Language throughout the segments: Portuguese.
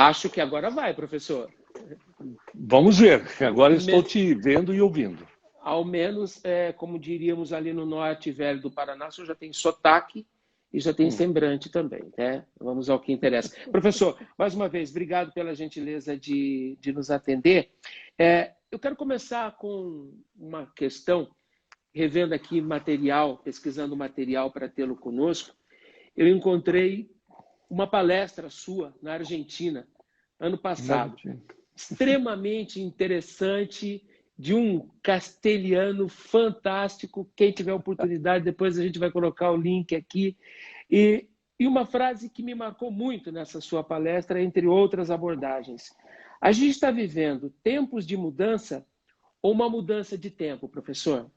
Acho que agora vai, professor. Vamos ver. Agora estou te vendo e ouvindo. Ao menos, como diríamos ali no norte velho do Paraná, o senhor já tem sotaque e já tem semblante também, né? Vamos ao que interessa. Professor, mais uma vez, obrigado pela gentileza de nos atender. Eu quero começar com uma questão, revendo aqui material, pesquisando material para tê-lo conosco. Eu encontrei uma palestra sua na Argentina, ano passado, extremamente interessante, de um castelhano fantástico. Quem tiver oportunidade, depois a gente vai colocar o link aqui. E uma frase que me marcou muito nessa sua palestra, entre outras abordagens. A gente está vivendo tempos de mudança ou uma mudança de tempo, professor?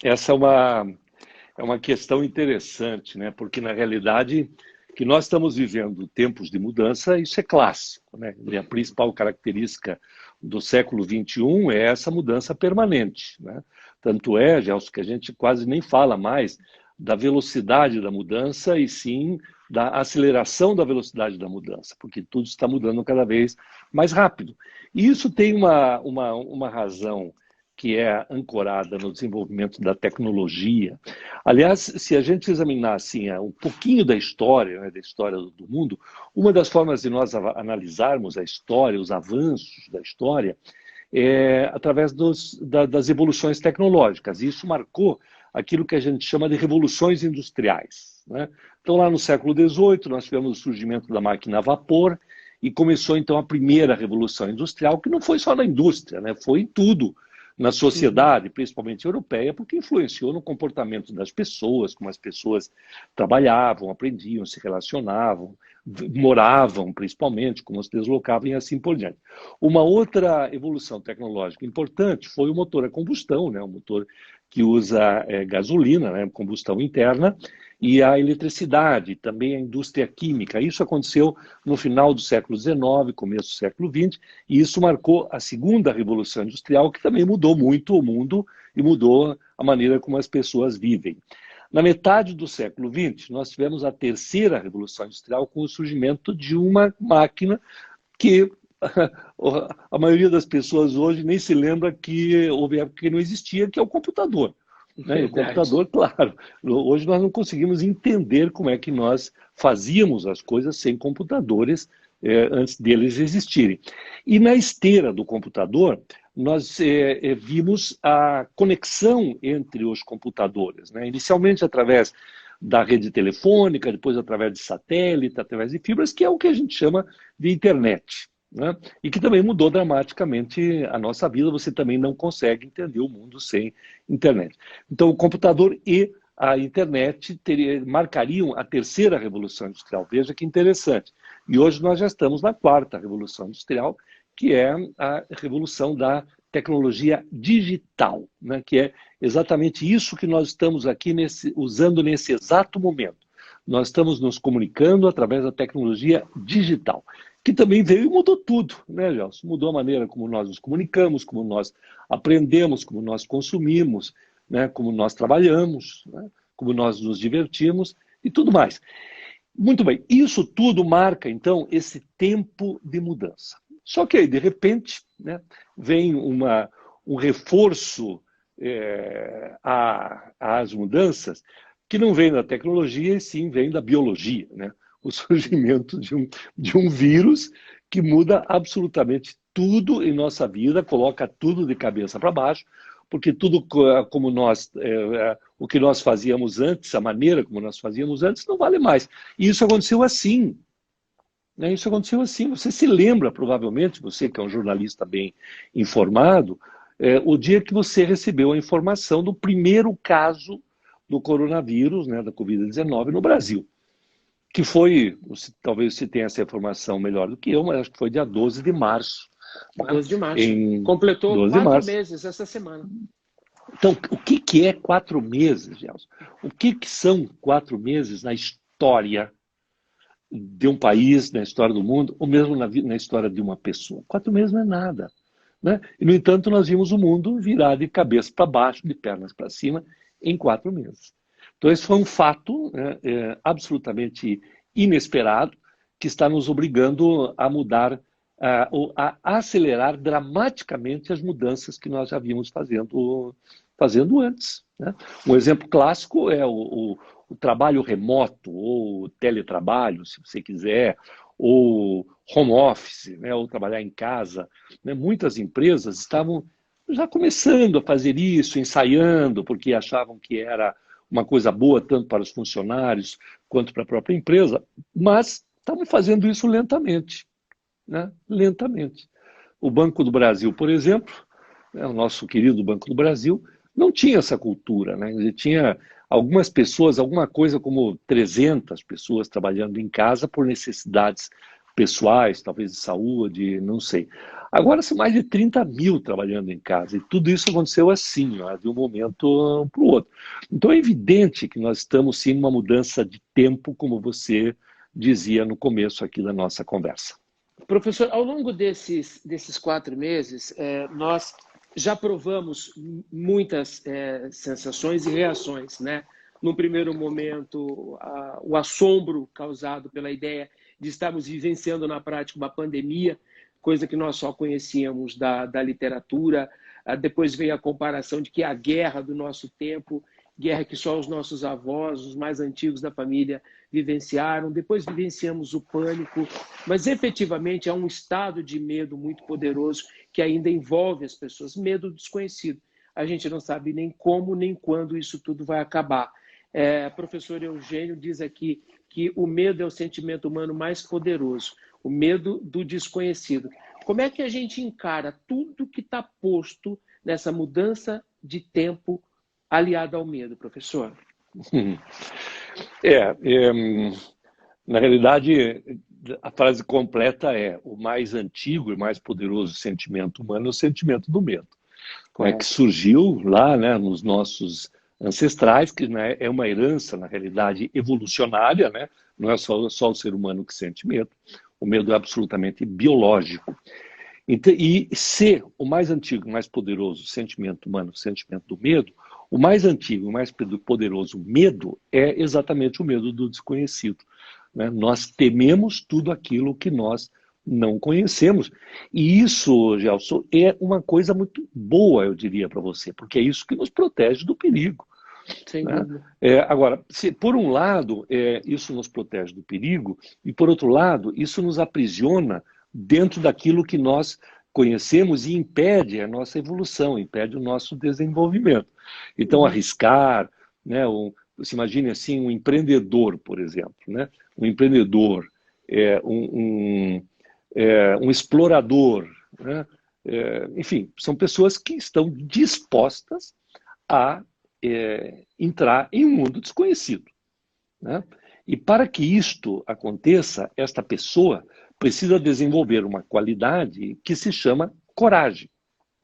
Essa é uma questão interessante, né? Porque, na realidade, que nós estamos vivendo tempos de mudança, isso é clássico, né? E a principal característica do século XXI é essa mudança permanente, né? Tanto é, Gelson, que a gente quase nem fala mais da velocidade da mudança e sim da aceleração da velocidade da mudança, porque tudo está mudando cada vez mais rápido. E isso tem uma razão que é ancorada no desenvolvimento da tecnologia. Aliás, se a gente examinar assim, um pouquinho da história, né, da história do mundo, uma das formas de nós analisarmos a história, os avanços da história, é através das evoluções tecnológicas. E isso marcou aquilo que a gente chama de revoluções industriais, né? Então, lá no século XVIII, nós tivemos o surgimento da máquina a vapor e começou, então, a primeira revolução industrial, que não foi só na indústria, né? Foi em tudo, na sociedade, principalmente europeia, porque influenciou no comportamento das pessoas, como as pessoas trabalhavam, aprendiam, se relacionavam, moravam, principalmente, como se deslocavam e assim por diante. Uma outra evolução tecnológica importante foi o motor a combustão, né? O motor que usa gasolina, né? Combustão interna, e a eletricidade, também a indústria química. Isso aconteceu no final do século XIX, começo do século XX, e isso marcou a segunda revolução industrial, que também mudou muito o mundo e mudou a maneira como as pessoas vivem. Na metade do século XX, nós tivemos a terceira revolução industrial com o surgimento de uma máquina que a maioria das pessoas hoje nem se lembra que houve época que não existia, que é o computador. Né? E o computador, claro, hoje nós não conseguimos entender como é que nós fazíamos as coisas sem computadores antes deles existirem. E na esteira do computador, nós vimos a conexão entre os computadores, né? Inicialmente através da rede telefônica, depois através de satélite, através de fibras, que é o que a gente chama de internet. Né? E que também mudou dramaticamente a nossa vida. Você também não consegue entender o mundo sem internet. Então, o computador e a internet marcariam a terceira revolução industrial. Veja que interessante. E hoje nós já estamos na quarta revolução industrial, que é a revolução da tecnologia digital, né? Que é exatamente isso que nós estamos aqui usando nesse exato momento. Nós estamos nos comunicando através da tecnologia digital, que também veio e mudou tudo, né, Gelson? Mudou a maneira como nós nos comunicamos, como nós aprendemos, como nós consumimos, né, como nós trabalhamos, né, como nós nos divertimos e tudo mais. Muito bem, isso tudo marca, então, esse tempo de mudança. Só que aí, de repente, né, vem um reforço às mudanças que não vem da tecnologia, e sim vem da biologia, né? O surgimento de um vírus que muda absolutamente tudo em nossa vida, coloca tudo de cabeça para baixo, porque tudo como o que nós fazíamos antes, a maneira como nós fazíamos antes, não vale mais. E isso aconteceu assim. Né? Isso aconteceu assim. Você se lembra, provavelmente, você que é um jornalista bem informado, o dia que você recebeu a informação do primeiro caso do coronavírus, né, da Covid-19 no Brasil. Que foi, talvez você tenha essa informação melhor do que eu, mas acho que foi dia 12 de março. 12 de março. Completou 4 meses essa semana. Então, o que é 4 meses, Gelson? O que são 4 meses na história de um país, na história do mundo, ou mesmo na história de uma pessoa? 4 meses não é nada. Né? E, no entanto, nós vimos o mundo virar de cabeça para baixo, de pernas para cima, em 4 meses. Então, esse foi um fato, né, absolutamente inesperado, que está nos obrigando a mudar, a acelerar dramaticamente as mudanças que nós já vínhamos fazendo antes, né? Um exemplo clássico é o trabalho remoto, ou teletrabalho, se você quiser, ou home office, né? Ou trabalhar em casa, né? Muitas empresas estavam já começando a fazer isso, ensaiando, porque achavam que era uma coisa boa tanto para os funcionários quanto para a própria empresa, mas estavam fazendo isso lentamente, né? Lentamente. O Banco do Brasil, por exemplo, o nosso querido Banco do Brasil, não tinha essa cultura, né? Ele tinha algumas pessoas, alguma coisa como 300 pessoas trabalhando em casa por necessidades pessoais, talvez de saúde, não sei. Agora são mais de 30 mil trabalhando em casa, e tudo isso aconteceu assim, ó, de um momento para o outro. Então é evidente que nós estamos sim numa mudança de tempo, como você dizia no começo aqui da nossa conversa. Professor, ao longo desses 4 meses, nós já provamos muitas sensações e reações, né? Num primeiro momento, o assombro causado pela ideia de estarmos vivenciando na prática uma pandemia, coisa que nós só conhecíamos da literatura. Depois veio a comparação de que a guerra do nosso tempo, guerra que só os nossos avós, os mais antigos da família, vivenciaram. Depois vivenciamos o pânico, mas efetivamente há um estado de medo muito poderoso que ainda envolve as pessoas, medo do desconhecido. A gente não sabe nem como, nem quando isso tudo vai acabar. Professor Eugênio diz aqui que o medo é o sentimento humano mais poderoso, o medo do desconhecido. Como é que a gente encara tudo que está posto nessa mudança de tempo aliada ao medo, professor? Na realidade, a frase completa é: o mais antigo e mais poderoso sentimento humano é o sentimento do medo. Como é que surgiu lá, né, nos nossos ancestrais, que, né, é uma herança, na realidade, evolucionária, né? Não é só o ser humano que sente medo. O medo é absolutamente biológico. Então, e se o mais antigo, mais poderoso sentimento humano, o sentimento do medo, o mais antigo, mais poderoso medo é exatamente o medo do desconhecido, né? Nós tememos tudo aquilo que nós não conhecemos. E isso, Gelson, é uma coisa muito boa, eu diria para você, porque é isso que nos protege do perigo. Sem né? dúvida. Agora, por um lado, isso nos protege do perigo, e por outro lado, isso nos aprisiona dentro daquilo que nós conhecemos e impede a nossa evolução, impede o nosso desenvolvimento. Então, arriscar, né, você imagine assim, um empreendedor, por exemplo, né? Um empreendedor, um explorador, né? Enfim, são pessoas que estão dispostas a entrar em um mundo desconhecido, né? E para que isto aconteça, esta pessoa precisa desenvolver uma qualidade que se chama coragem.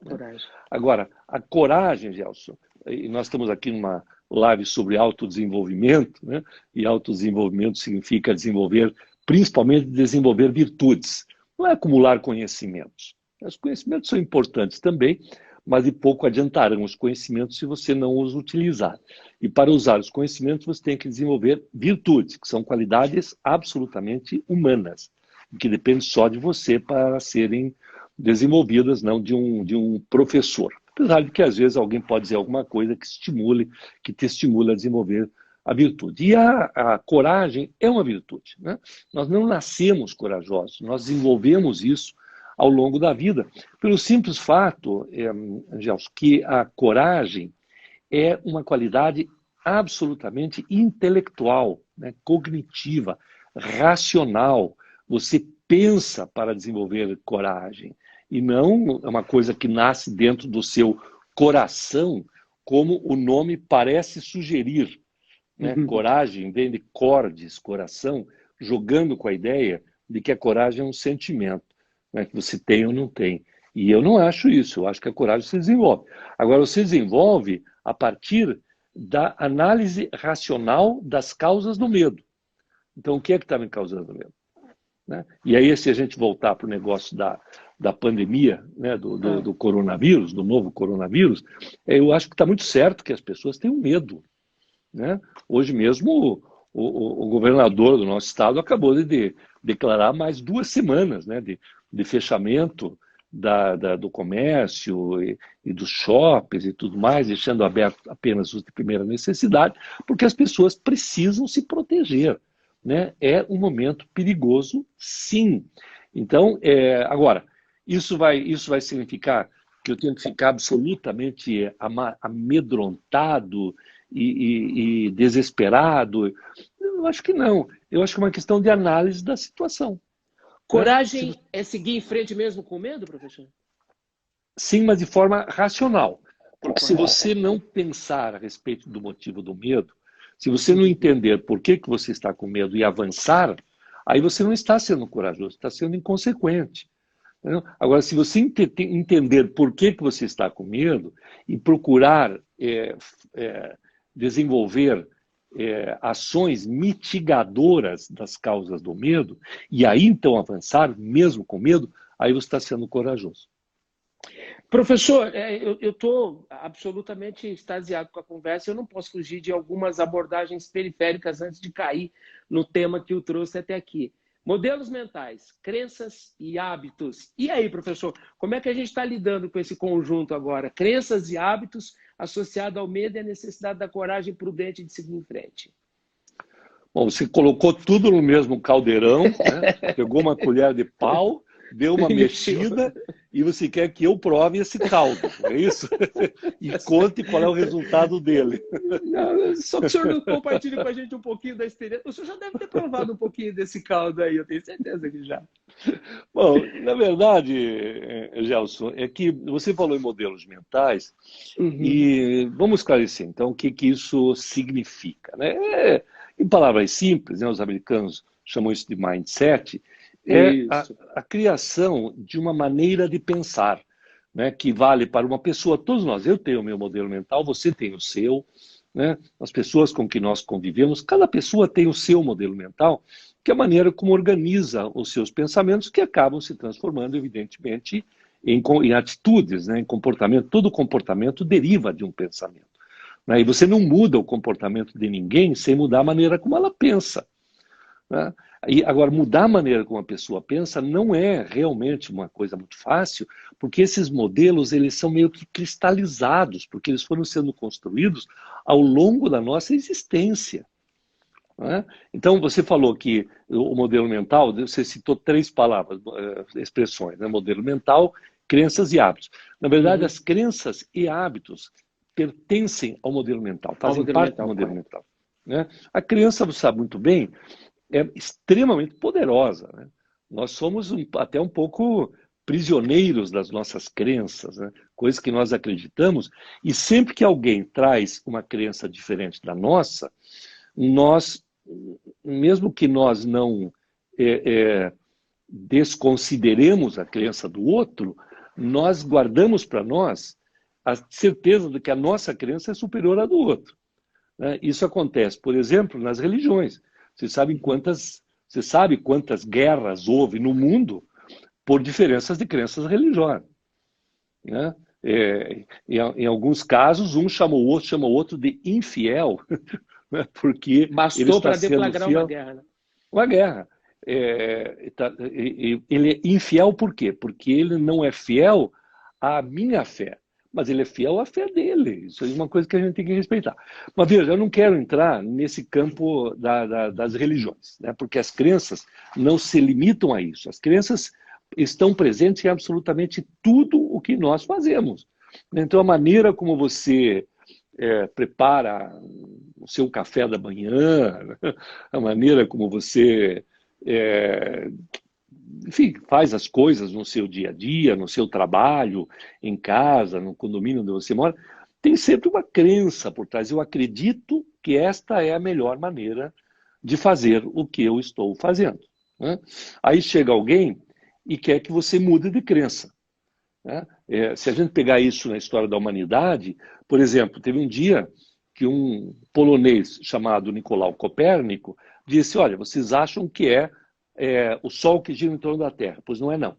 Coragem. Agora, a coragem, Gelson, e nós estamos aqui numa live sobre autodesenvolvimento, né? E autodesenvolvimento significa desenvolver, principalmente desenvolver virtudes. Não é acumular conhecimentos. Os conhecimentos são importantes também, mas de pouco adiantarão os conhecimentos se você não os utilizar. E para usar os conhecimentos, você tem que desenvolver virtudes, que são qualidades absolutamente humanas, que dependem só de você para serem desenvolvidas, não de um professor. Apesar de que, às vezes, alguém pode dizer alguma coisa que te estimule a desenvolver a virtude. E a coragem é uma virtude, né? Nós não nascemos corajosos, nós desenvolvemos isso ao longo da vida, pelo simples fato, Gelson, que a coragem é uma qualidade absolutamente intelectual, né? Cognitiva, racional. Você pensa para desenvolver coragem, e não é uma coisa que nasce dentro do seu coração, como o nome parece sugerir, né? Coragem vem de cordes, coração, jogando com a ideia de que a coragem é um sentimento, né, que você tem ou não tem. E eu não acho isso, eu acho que a coragem se desenvolve. Agora, você desenvolve a partir da análise racional das causas do medo. Então, o que é que está me causando medo? Né? E aí, se a gente voltar para o negócio da pandemia, né, do coronavírus, do novo coronavírus, eu acho que está muito certo que as pessoas tenham medo. Né? Hoje mesmo, o governador do nosso estado acabou de declarar mais 2 semanas, né, de fechamento do comércio e dos shoppings e tudo mais, deixando aberto apenas os de primeira necessidade, porque as pessoas precisam se proteger, né? É um momento perigoso, sim. Então, agora, isso vai significar que eu tenho que ficar absolutamente amedrontado e desesperado? Eu acho que não. Eu acho que é uma questão de análise da situação. Coragem é seguir em frente mesmo com medo, professor? Sim, mas de forma racional. Porque se você não pensar a respeito do motivo do medo, se você não entender por que você está com medo e avançar, aí você não está sendo corajoso, está sendo inconsequente. Entendeu? Agora, se você entender por que você está com medo e procurar desenvolver ações mitigadoras das causas do medo, e aí então avançar, mesmo com medo, aí você está sendo corajoso. Professor, eu estou absolutamente extasiado com a conversa. Eu não posso fugir de algumas abordagens periféricas antes de cair no tema que o trouxe até aqui. Modelos mentais, crenças e hábitos. E aí, professor, como é que a gente está lidando com esse conjunto agora? Crenças e hábitos associados ao medo e à necessidade da coragem prudente de seguir em frente. Bom, você colocou tudo no mesmo caldeirão, né? Pegou uma colher de pau, deu uma mexida e você quer que eu prove esse caldo, é isso? E conte qual é o resultado dele. Não, só que o senhor não compartilhe com a gente um pouquinho da experiência. O senhor já deve ter provado um pouquinho desse caldo aí, eu tenho certeza que já. Bom, na verdade, Gelson, é que você falou em modelos mentais e vamos esclarecer, então, o que isso significa, né? Em palavras simples, né, os americanos chamam isso de mindset, a criação de uma maneira de pensar, né, que vale para uma pessoa, todos nós. Eu tenho o meu modelo mental, você tem o seu, né? As pessoas com que nós convivemos, cada pessoa tem o seu modelo mental, que é a maneira como organiza os seus pensamentos, que acabam se transformando, evidentemente, em atitudes, né, em comportamento. Todo comportamento deriva de um pensamento. Né? E você não muda o comportamento de ninguém sem mudar a maneira como ela pensa. Né? E, agora, mudar a maneira como a pessoa pensa não é realmente uma coisa muito fácil, porque esses modelos eles são meio que cristalizados, porque eles foram sendo construídos ao longo da nossa existência. Né? Então, você falou que o modelo mental, você citou 3 palavras, expressões, né? Modelo mental, crenças e hábitos. Na verdade, as crenças e hábitos pertencem ao modelo mental, fazem parte do modelo mental. Né? A crença, você sabe muito bem, é extremamente poderosa. Né? Nós somos até um pouco prisioneiros das nossas crenças, né? Coisas que nós acreditamos, e sempre que alguém traz uma crença diferente da nossa, nós, mesmo que nós não desconsideremos a crença do outro, nós guardamos para nós a certeza de que a nossa crença é superior à do outro. Né? Isso acontece, por exemplo, nas religiões. Você sabe quantas guerras houve no mundo por diferenças de crenças religiosas. Né? Em alguns casos, um chama o outro de infiel, né? Porque bastou para deflagrar uma guerra. Né? Uma guerra. Ele é infiel por quê? Porque ele não é fiel à minha fé, mas ele é fiel à fé dele. Isso é uma coisa que a gente tem que respeitar. Mas veja, eu não quero entrar nesse campo das religiões, né? Porque as crenças não se limitam a isso. As crenças estão presentes em absolutamente tudo o que nós fazemos. Então, a maneira como você prepara o seu café da manhã, a maneira como você enfim, faz as coisas no seu dia a dia, no seu trabalho, em casa, no condomínio onde você mora, tem sempre uma crença por trás. Eu acredito que esta é a melhor maneira de fazer o que eu estou fazendo. Né? Aí chega alguém e quer que você mude de crença. Né? Se a gente pegar isso na história da humanidade, por exemplo, teve um dia que um polonês chamado Nicolau Copérnico disse, olha, vocês acham que é o Sol que gira em torno da Terra. Pois não é, não.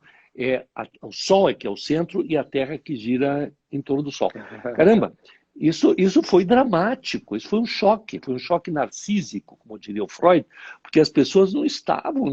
O Sol é que é o centro e a Terra que gira em torno do Sol. Caramba, Isso foi dramático, isso foi um choque narcísico, como diria o Freud, porque as pessoas não estavam,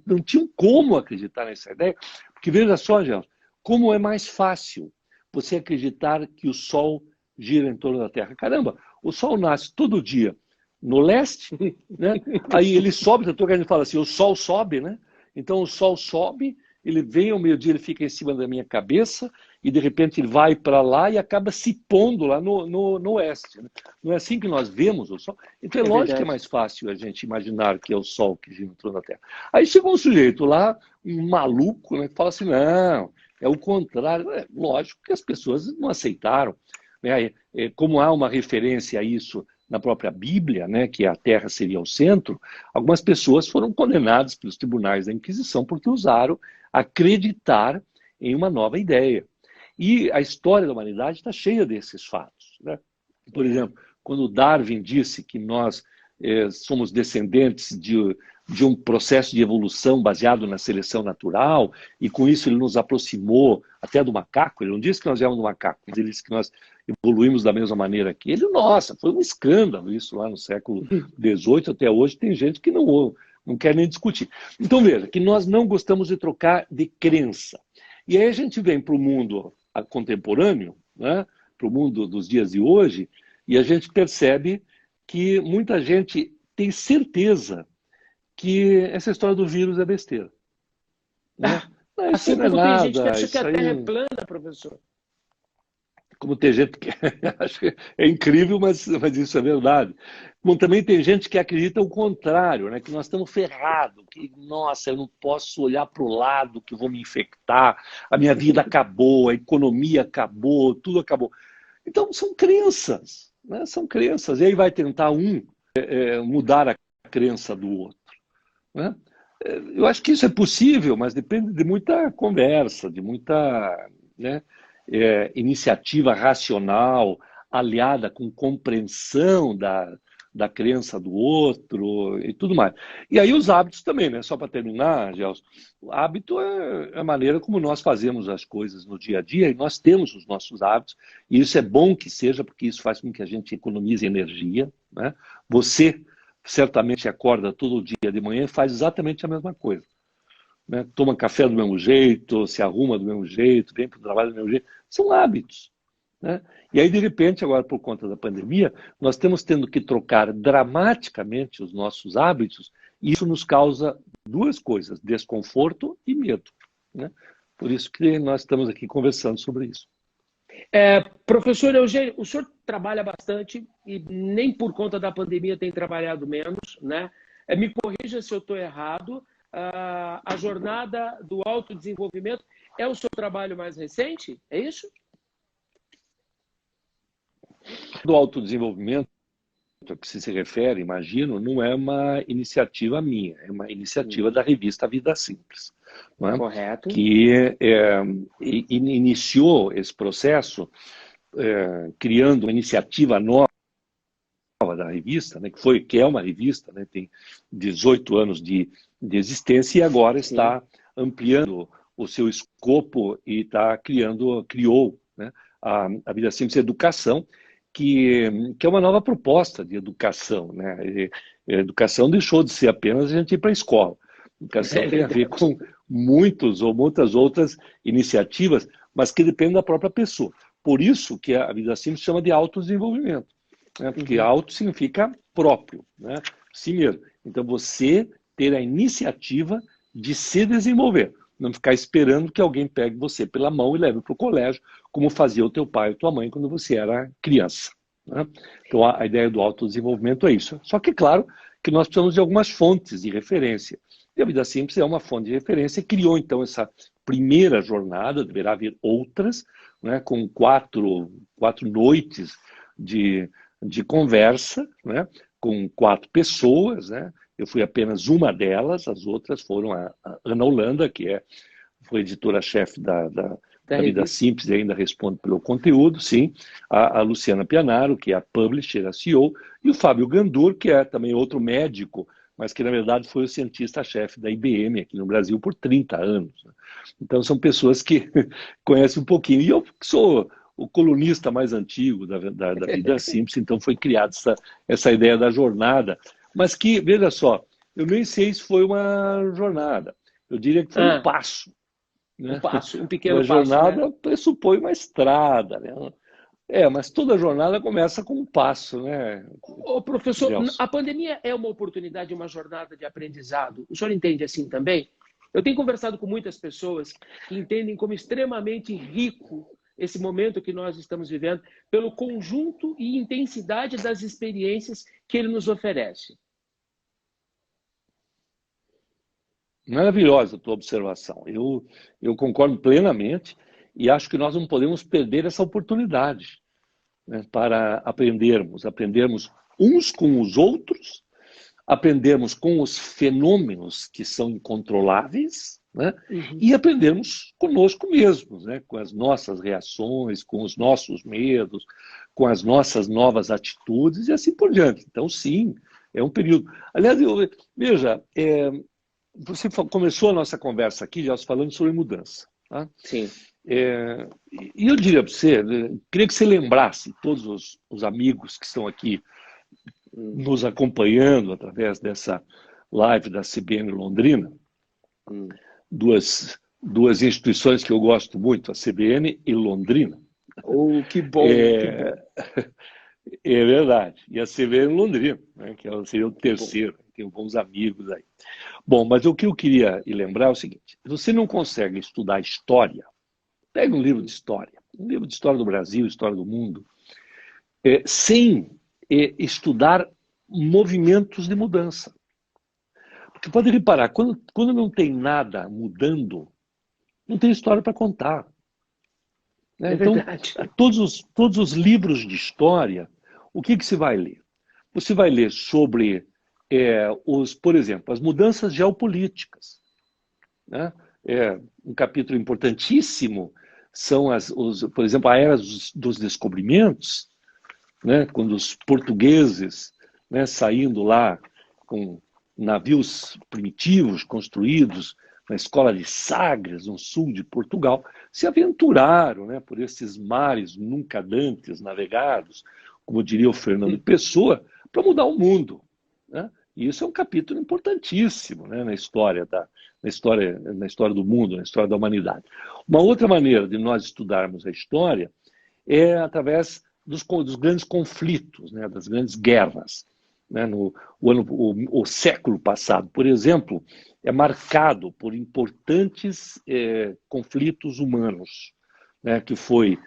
não tinham como acreditar nessa ideia, porque veja só, Gelson, como é mais fácil você acreditar que o Sol gira em torno da Terra. Caramba, o Sol nasce todo dia no leste, né? Aí ele sobe, a gente fala assim, o Sol sobe, né? Então o Sol sobe, ele vem ao meio-dia, ele fica em cima da minha cabeça, e de repente ele vai para lá e acaba se pondo lá no oeste. Né? Não é assim que nós vemos o Sol? Então é lógico que é mais fácil a gente imaginar que é o Sol que gira em torno da Terra. Aí chegou um sujeito lá, um maluco, né, que fala assim, não, é o contrário. É lógico que as pessoas não aceitaram. Né? Como há uma referência a isso na própria Bíblia, né, que a Terra seria o centro, algumas pessoas foram condenadas pelos tribunais da Inquisição porque ousaram acreditar em uma nova ideia. E a história da humanidade está cheia desses fatos. Né? Por exemplo, quando Darwin disse que nós somos descendentes de um processo de evolução baseado na seleção natural, e com isso ele nos aproximou até do macaco, ele não disse que nós éramos do macaco, mas ele disse que nós evoluímos da mesma maneira que ele. Nossa, foi um escândalo isso lá no século XVIII, até hoje tem gente que não quer nem discutir. Então veja, que nós não gostamos de trocar de crença. E aí a gente vem para o mundo contemporâneo, né, para o mundo dos dias de hoje, e a gente percebe que muita gente tem certeza que essa história do vírus é besteira. Né? Assim como tem gente que acha que a Terra é plana, professor. Como tem gente que acho que é incrível, mas isso é verdade. Como também tem gente que acredita o contrário, né? Que nós estamos ferrados, que, nossa, eu não posso olhar para o lado, que vou me infectar, a minha vida acabou, a economia acabou, tudo acabou. Então, são crenças, né? São crenças. E aí vai tentar mudar a crença do outro. Né? Eu acho que isso é possível, mas depende de muita conversa, de muita... Né? Iniciativa racional, aliada com compreensão da crença do outro e tudo mais. E aí os hábitos também, né? Só para terminar, Gelson, o hábito é a maneira como nós fazemos as coisas no dia a dia, e nós temos os nossos hábitos, e isso é bom que seja, porque isso faz com que a gente economize energia. Né? Você certamente acorda todo dia de manhã e faz exatamente a mesma coisa. Né? Toma café do mesmo jeito, se arruma do mesmo jeito, vem para o trabalho do mesmo jeito. São hábitos. Né? E aí, de repente, agora por conta da pandemia, nós estamos tendo que trocar dramaticamente os nossos hábitos, e isso nos causa duas coisas, desconforto e medo. Né? Por isso que nós estamos aqui conversando sobre isso. Professor Eugênio, o senhor trabalha bastante e nem por conta da pandemia tem trabalhado menos. Né? Me corrija se eu estou errado. A jornada do autodesenvolvimento é o seu trabalho mais recente? É isso? Do autodesenvolvimento, a que se refere, imagino, não é uma iniciativa minha, é uma iniciativa da revista Vida Simples. Não é? Correto. Que iniciou esse processo criando uma iniciativa nova da revista, né, que é uma revista, né, tem 18 anos de existência e agora está ampliando o seu escopo e criou, né, a Vida Simples Educação, que é uma nova proposta de educação. Né? A educação deixou de ser apenas a gente ir para a escola. A educação tem a ver com muitas outras iniciativas, mas que dependem da própria pessoa. Por isso que a Vida Simples chama de autodesenvolvimento. Né? Porque auto significa próprio, né? Si mesmo. Então você ter a iniciativa de se desenvolver, não ficar esperando que alguém pegue você pela mão e leve para o colégio, como fazia o teu pai ou tua mãe quando você era criança. Né? Então a ideia do autodesenvolvimento é isso. Só que claro que nós precisamos de algumas fontes de referência. E a Vida Simples é uma fonte de referência, criou então essa primeira jornada, deverá haver outras, né, com quatro noites de conversa, né, com 4 pessoas. Né? Eu fui apenas uma delas, as outras foram a Ana Holanda, que foi editora-chefe da Vida Simples e ainda responde pelo conteúdo, sim, a Luciana Pianaro, que é a publisher, a CEO, e o Fábio Gandur, que é também outro médico, mas que na verdade foi o cientista-chefe da IBM aqui no Brasil por 30 anos. Então são pessoas que conhecem um pouquinho. E eu sou o colunista mais antigo da vida simples, então foi criada essa ideia da jornada. Mas que, veja só, eu nem sei se foi uma jornada, eu diria que foi um passo. Um Né? passo, um Uma pequeno passo, jornada né? pressupõe uma estrada, né? Mas toda jornada começa com um passo, né, Ô, professor, Gelson? a pandemia é uma oportunidade, uma jornada de aprendizado. O senhor entende assim também? Eu tenho conversado com muitas pessoas que entendem como extremamente rico esse momento que nós estamos vivendo, pelo conjunto e intensidade das experiências que ele nos oferece. Maravilhosa a tua observação. Eu concordo plenamente e acho que nós não podemos perder essa oportunidade, né, para aprendermos uns com os outros, aprendermos com os fenômenos que são incontroláveis, né, e aprendermos conosco mesmos, né, com as nossas reações, com os nossos medos, com as nossas novas atitudes e assim por diante. Então, sim, é um período. Aliás, veja, você começou a nossa conversa aqui já falando sobre mudança. Tá? Sim. E eu diria para você, queria que você lembrasse, todos os amigos que estão aqui nos acompanhando através dessa live da CBN Londrina, duas instituições que eu gosto muito, a CBN e Londrina. Oh, que bom, que bom. É verdade. E a CBN Londrina, né, que seria o terceiro, tenho bons amigos aí. Bom, mas o que eu queria lembrar é o seguinte: você não consegue estudar história, pega um livro de história do Brasil, história do mundo, sem estudar movimentos de mudança. Porque pode reparar, quando não tem nada mudando, não tem história para contar. Né? Então, todos os livros de história, o que se vai ler? Você vai ler sobre, por exemplo, as mudanças geopolíticas. Né? Um capítulo importantíssimo são, por exemplo, a era dos descobrimentos, né? Quando os portugueses, né, saindo lá com navios primitivos construídos na escola de Sagres, no sul de Portugal, se aventuraram, né, por esses mares nunca dantes navegados, como diria o Fernando Pessoa, para mudar o mundo. Né? E isso é um capítulo importantíssimo, né, na história do mundo, na história da humanidade. Uma outra maneira de nós estudarmos a história é através dos grandes conflitos, né, das grandes guerras. Né, o século passado, por exemplo, é marcado por importantes conflitos humanos, né, que foi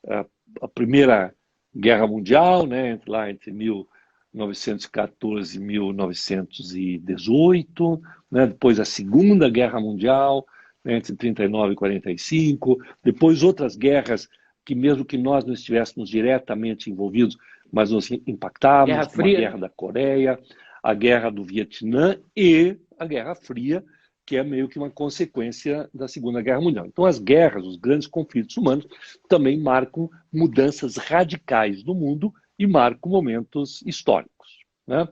a Primeira Guerra Mundial, né, lá entre 1914 e 1918, né, depois a Segunda Guerra Mundial, né, entre 39 e 45, depois outras guerras que mesmo que nós não estivéssemos diretamente envolvidos, mas nos impactávamos, como a Guerra da Coreia, a Guerra do Vietnã e a Guerra Fria, que é meio que uma consequência da Segunda Guerra Mundial. Então, as guerras, os grandes conflitos humanos, também marcam mudanças radicais no mundo e marcam momentos históricos. Né?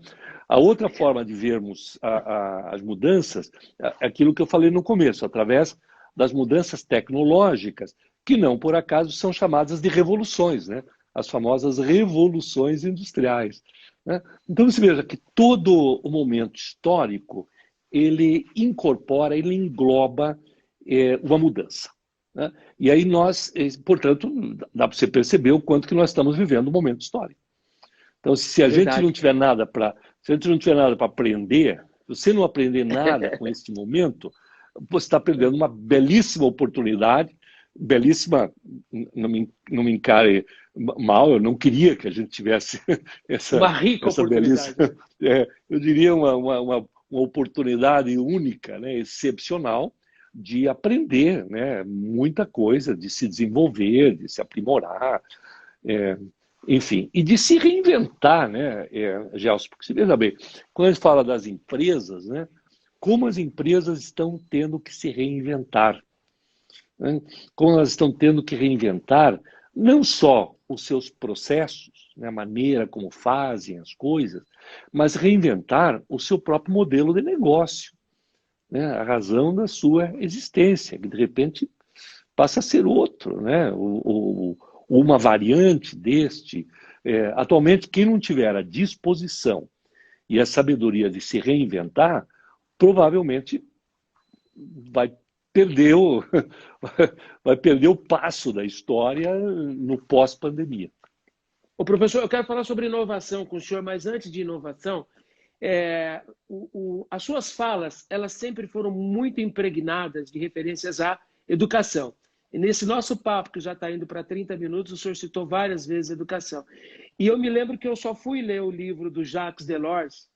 A outra forma de vermos as mudanças é aquilo que eu falei no começo, através das mudanças tecnológicas, que não por acaso são chamadas de revoluções, né? As famosas revoluções industriais. Né? Então você veja que todo o momento histórico ele incorpora, ele engloba uma mudança. Né? E aí nós, portanto, dá para você perceber o quanto que nós estamos vivendo um momento histórico. Então, se a gente não tiver nada para aprender, se você não aprender nada com este momento, você está perdendo uma belíssima oportunidade, belíssima, não me encare mal, eu não queria que a gente tivesse uma rica essa oportunidade. belíssima, eu diria uma oportunidade única, né, excepcional, de aprender, né, muita coisa, de se desenvolver, de se aprimorar, enfim, e de se reinventar, né, Gelson, porque você veja bem, quando a gente fala das empresas, né, como as empresas estão tendo que se reinventar, né? Como elas estão tendo que reinventar não só os seus processos, né, a maneira como fazem as coisas, mas reinventar o seu próprio modelo de negócio, né, a razão da sua existência, que de repente passa a ser outro, né? ou uma variante deste, atualmente, quem não tiver a disposição e a sabedoria de se reinventar, provavelmente vai perder o, vai perder o passo da história no pós-pandemia. Ô, professor, eu quero falar sobre inovação com o senhor, mas antes de inovação, as suas falas, elas sempre foram muito impregnadas de referências à educação. E nesse nosso papo, que já está indo para 30 minutos, o senhor citou várias vezes educação. E eu me lembro que eu só fui ler o livro do Jacques Delors,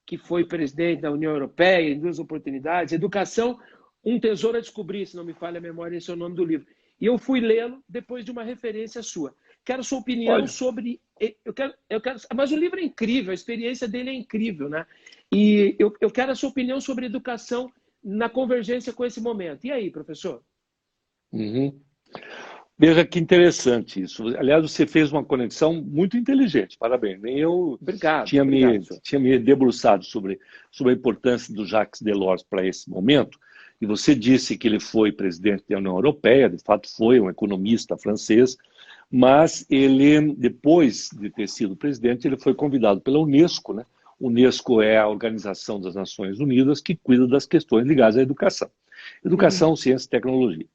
que foi presidente da União Europeia em 2 oportunidades, Educação, um tesouro a descobrir, se não me falha a memória, esse é o nome do livro. E eu fui lê-lo depois de uma referência sua. Quero sua opinião sobre... Mas o livro é incrível, a experiência dele é incrível, né? E eu quero a sua opinião sobre educação na convergência com esse momento. E aí, professor? Uhum. Veja que interessante isso. Aliás, você fez uma conexão muito inteligente. Parabéns. Nem eu tinha me debruçado sobre a importância do Jacques Delors para esse momento. E você disse que ele foi presidente da União Europeia, de fato foi um economista francês, mas ele, depois de ter sido presidente, ele foi convidado pela Unesco, né? Unesco é a Organização das Nações Unidas que cuida das questões ligadas à educação. Educação, ciência e tecnologia.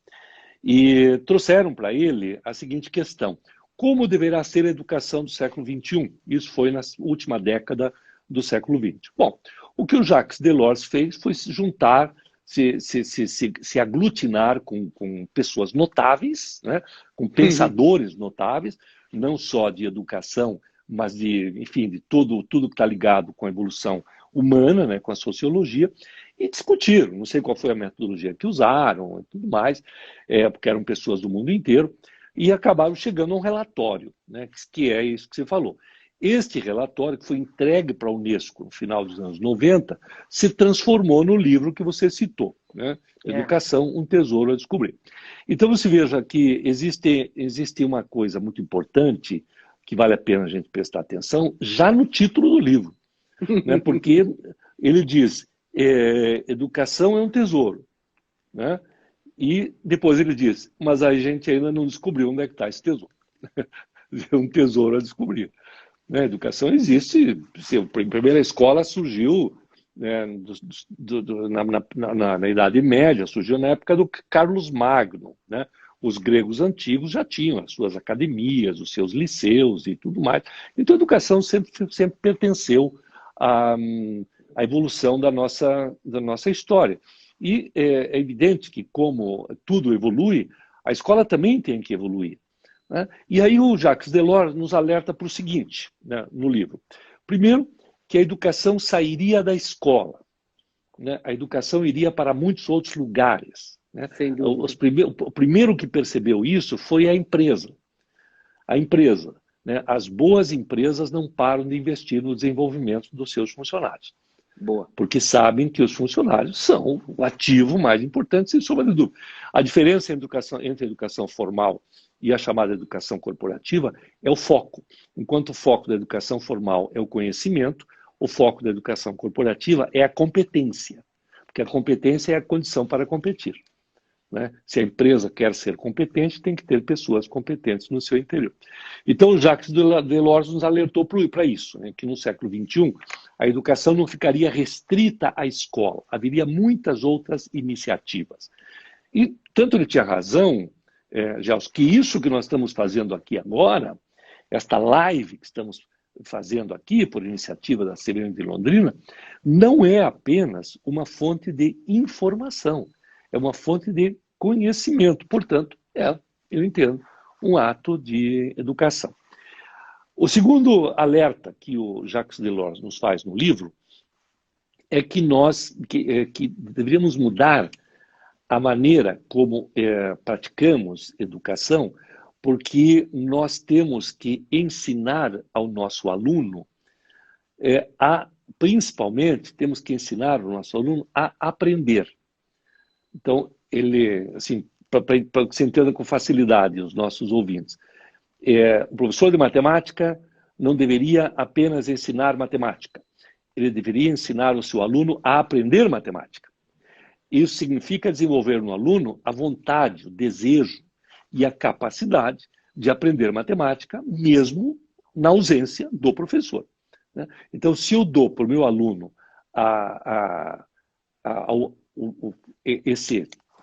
E trouxeram para ele a seguinte questão: como deverá ser a educação do século XXI? Isso foi na última década do século XX. Bom, o que o Jacques Delors fez foi se juntar, se aglutinar com pessoas notáveis, né? Com pensadores notáveis, não só de educação, mas enfim, de tudo que está ligado com a evolução humana, né? Com a sociologia, e discutiram. Não sei qual foi a metodologia que usaram e tudo mais, porque eram pessoas do mundo inteiro, e acabaram chegando a um relatório, né? Que é isso que você falou. Este relatório, que foi entregue para a Unesco no final dos anos 90, se transformou no livro que você citou, né? Educação, um tesouro a descobrir. Então você veja que existe uma coisa muito importante que vale a pena a gente prestar atenção já no título do livro, né? Porque ele diz, educação é um tesouro, né? E depois ele diz, mas a gente ainda não descobriu onde é que está esse tesouro. É um tesouro a descobrir. A educação existe. A primeira escola surgiu, né, na Idade Média, surgiu na época do Carlos Magno, né? Os gregos antigos já tinham as suas academias, os seus liceus e tudo mais. Então a educação sempre pertenceu à evolução da nossa história. E é evidente que, como tudo evolui, a escola também tem que evoluir, né? E aí o Jacques Delors nos alerta para o seguinte, né, no livro. Primeiro, que a educação sairia da escola, né? A educação iria para muitos outros lugares, né? O primeiro que percebeu isso foi a empresa. A empresa, né? As boas empresas não param de investir no desenvolvimento dos seus funcionários. Boa. Porque sabem que os funcionários são o ativo mais importante, sem sombra de dúvida. A diferença entre a educação formal e a chamada educação corporativa é o foco. Enquanto o foco da educação formal é o conhecimento, o foco da educação corporativa é a competência. Porque a competência é a condição para competir, né? Se a empresa quer ser competente, tem que ter pessoas competentes no seu interior. Então, Jacques Delors nos alertou para isso, né? Que no século XXI a educação não ficaria restrita à escola, haveria muitas outras iniciativas. E tanto ele tinha razão, Gels, que isso que nós estamos fazendo aqui agora, esta live que estamos fazendo aqui, por iniciativa da CBN de Londrina, não é apenas uma fonte de informação, é uma fonte de conhecimento. Portanto, eu entendo, um ato de educação. O segundo alerta que o Jacques Delors nos faz no livro é que que deveríamos mudar a maneira como praticamos educação, porque nós temos que ensinar ao nosso aluno, principalmente, temos que ensinar ao nosso aluno a aprender. Então, assim, para que você entenda com facilidade os nossos ouvintes, o professor de matemática não deveria apenas ensinar matemática, ele deveria ensinar o seu aluno a aprender matemática. Isso significa desenvolver no aluno a vontade, o desejo e a capacidade de aprender matemática, mesmo na ausência do professor, né? Então, se eu dou para o meu aluno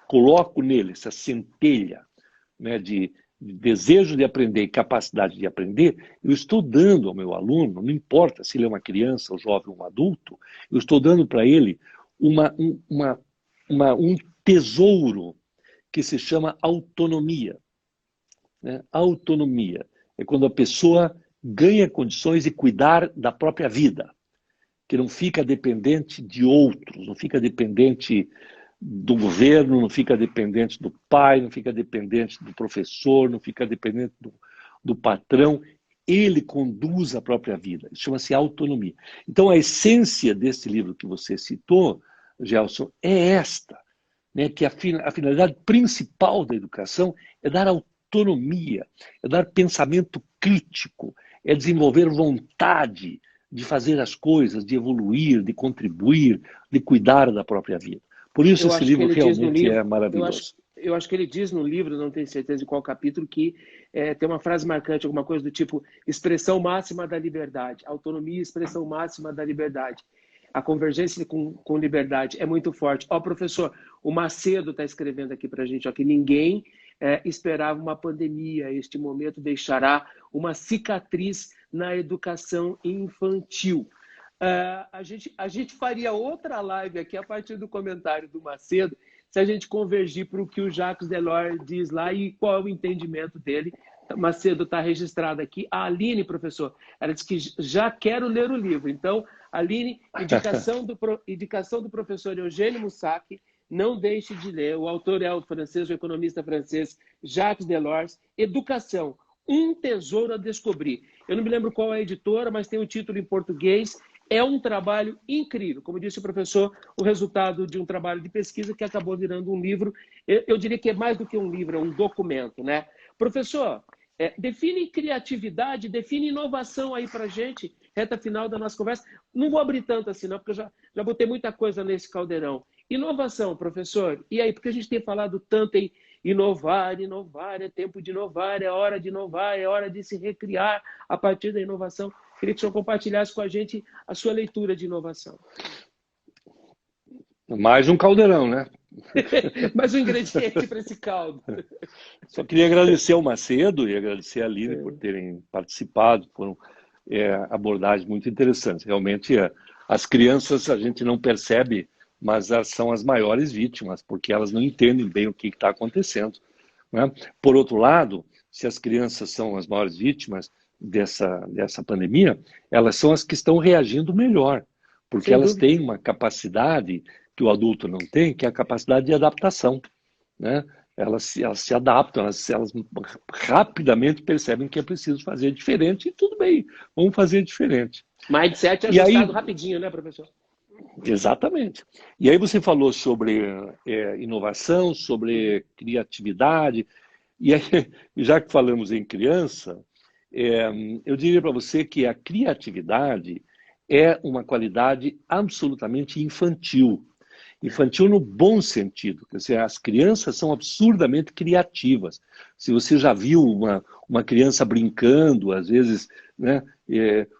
coloco nele essa centelha, né, de desejo de aprender e capacidade de aprender, eu estou dando ao meu aluno, não importa se ele é uma criança, um jovem ou um adulto, eu estou dando para ele um tesouro que se chama autonomia, né? Autonomia é quando a pessoa ganha condições de cuidar da própria vida, que não fica dependente de outros, não fica dependente do governo, não fica dependente do pai, não fica dependente do professor, não fica dependente do patrão. Ele conduz a própria vida. Isso chama-se autonomia. Então, a essência desse livro que você citou, Gelson, é esta, né, que a finalidade principal da educação é dar autonomia, é dar pensamento crítico, é desenvolver vontade de fazer as coisas, de evoluir, de contribuir, de cuidar da própria vida. Por isso esse livro realmente é maravilhoso. Eu acho que ele diz no livro, não tenho certeza de qual capítulo, que tem uma frase marcante, alguma coisa do tipo expressão máxima da liberdade, autonomia, expressão máxima da liberdade. A convergência com liberdade é muito forte. Ó, professor, o Macedo está escrevendo aqui para a gente, ó, que ninguém esperava uma pandemia. Este momento deixará uma cicatriz na educação infantil. A gente faria outra live aqui a partir do comentário do Macedo, se a gente convergir para o que o Jacques Delors diz lá e qual é o entendimento dele. Macedo está registrado aqui. A Aline, professor, ela disse que já quero ler o livro. Então, Aline, indicação do professor Eugênio Moussac, não deixe de ler. O autor é o francês, o economista francês Jacques Delors. Educação, um tesouro a descobrir. Eu não me lembro qual é a editora, mas tem o título em português. É um trabalho incrível. Como disse o professor, o resultado de um trabalho de pesquisa que acabou virando um livro. Eu diria que é mais do que um livro, é um documento, né? Professor, define criatividade, define inovação aí para a gente, reta final da nossa conversa. Não vou abrir tanto assim, não, porque eu já botei muita coisa nesse caldeirão. Inovação, professor. E aí, porque a gente tem falado tanto em inovar, é tempo de inovar, é hora de inovar, é hora de se recriar a partir da inovação. Queria que o senhor compartilhasse com a gente a sua leitura de inovação. Mais um caldeirão, né? Mais um ingrediente para esse caldo. Só queria agradecer ao Macedo e agradecer a Aline por terem participado. Foram abordagens muito interessantes. Realmente, as crianças a gente não percebe, mas elas são as maiores vítimas, porque elas não entendem bem o que está acontecendo, né? Por outro lado, se as crianças são as maiores vítimas dessa pandemia, elas são as que estão reagindo melhor, porque elas têm uma capacidade que o adulto não tem, que é a capacidade de adaptação, né? Elas se adaptam, elas rapidamente percebem que é preciso fazer diferente, e tudo bem, vamos fazer diferente. Mindset ajustado rapidinho, né, professor? Exatamente. E aí você falou sobre inovação, sobre criatividade, e aí, já que falamos em criança, eu diria para você que a criatividade é uma qualidade absolutamente infantil. Infantil no bom sentido. Quer dizer, as crianças são absurdamente criativas. Se você já viu uma criança brincando, às vezes, né,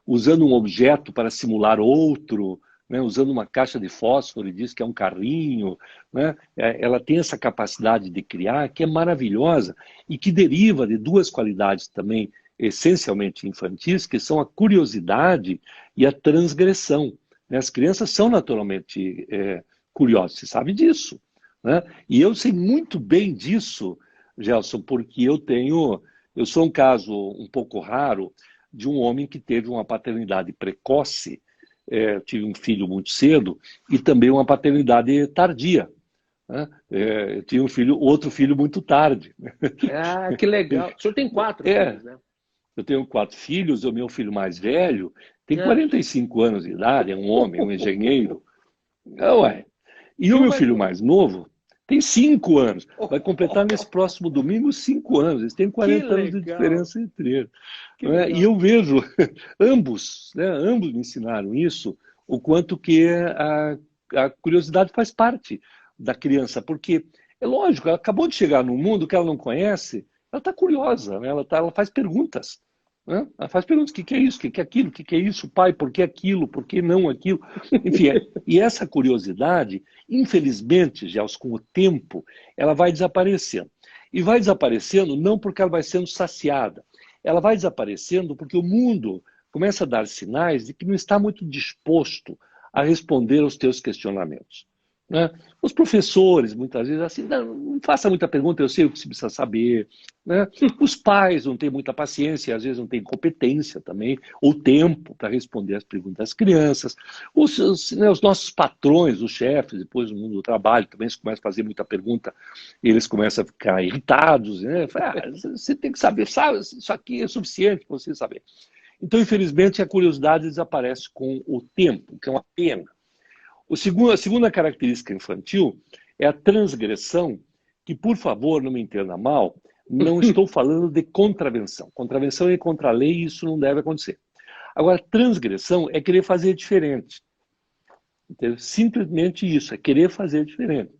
usando um objeto para simular outro, né, usando uma caixa de fósforo e diz que é um carrinho, né, ela tem essa capacidade de criar que é maravilhosa e que deriva de duas qualidades também essencialmente infantis, que são a curiosidade e a transgressão. As crianças são naturalmente curiosas, você sabe disso, né? E eu sei muito bem disso, Gelson, porque eu sou um caso um pouco raro de um homem que teve uma paternidade precoce, tive um filho muito cedo, e também uma paternidade tardia, né? Eu tive outro filho muito tarde. Ah, que legal. O senhor tem 4 filhos, né? Eu tenho 4 filhos, o meu filho mais velho tem 45 anos de idade, é um homem, um engenheiro. E o meu filho mais novo tem 5 anos. Vai completar nesse próximo domingo 5 anos. Eles têm 40 anos de diferença entre eles. E eu vejo, ambos me ensinaram isso, o quanto que a curiosidade faz parte da criança. Porque, é lógico, ela acabou de chegar num mundo que ela não conhece, Ela está curiosa, né? Ela faz perguntas. Né? Ela faz perguntas, o que é isso, o que é aquilo, o que é isso, pai, por que aquilo, por que não aquilo? Enfim, e essa curiosidade, infelizmente, Gels, com o tempo, ela vai desaparecendo. E vai desaparecendo não porque ela vai sendo saciada, ela vai desaparecendo porque o mundo começa a dar sinais de que não está muito disposto a responder aos teus questionamentos. Né? Os professores, muitas vezes, assim, não faça muita pergunta, eu sei o que você precisa saber. Né? Os pais não têm muita paciência, às vezes não têm competência também, ou tempo para responder às perguntas das crianças. Os nossos patrões, os chefes, depois no mundo do trabalho, também se começa a fazer muita pergunta, eles começam a ficar irritados. Né? Você tem que saber, sabe, isso aqui é suficiente para você saber. Então, infelizmente, a curiosidade desaparece com o tempo, que é uma pena. A segunda característica infantil é a transgressão, que, por favor, não me entenda mal, não estou falando de contravenção. Contravenção é contra a lei e isso não deve acontecer. Agora, transgressão é querer fazer diferente. Entendeu? Simplesmente isso, é querer fazer diferente.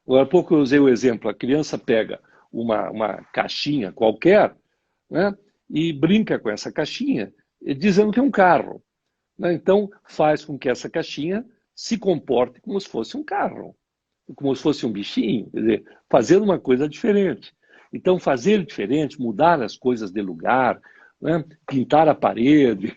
Agora, há pouco eu usei o exemplo, a criança pega uma caixinha qualquer, né, e brinca com essa caixinha, dizendo que é um carro. Né? Então, faz com que essa caixinha se comporte como se fosse um carro, como se fosse um bichinho, quer dizer, fazendo uma coisa diferente. Então, fazer diferente, mudar as coisas de lugar, né? Pintar a parede,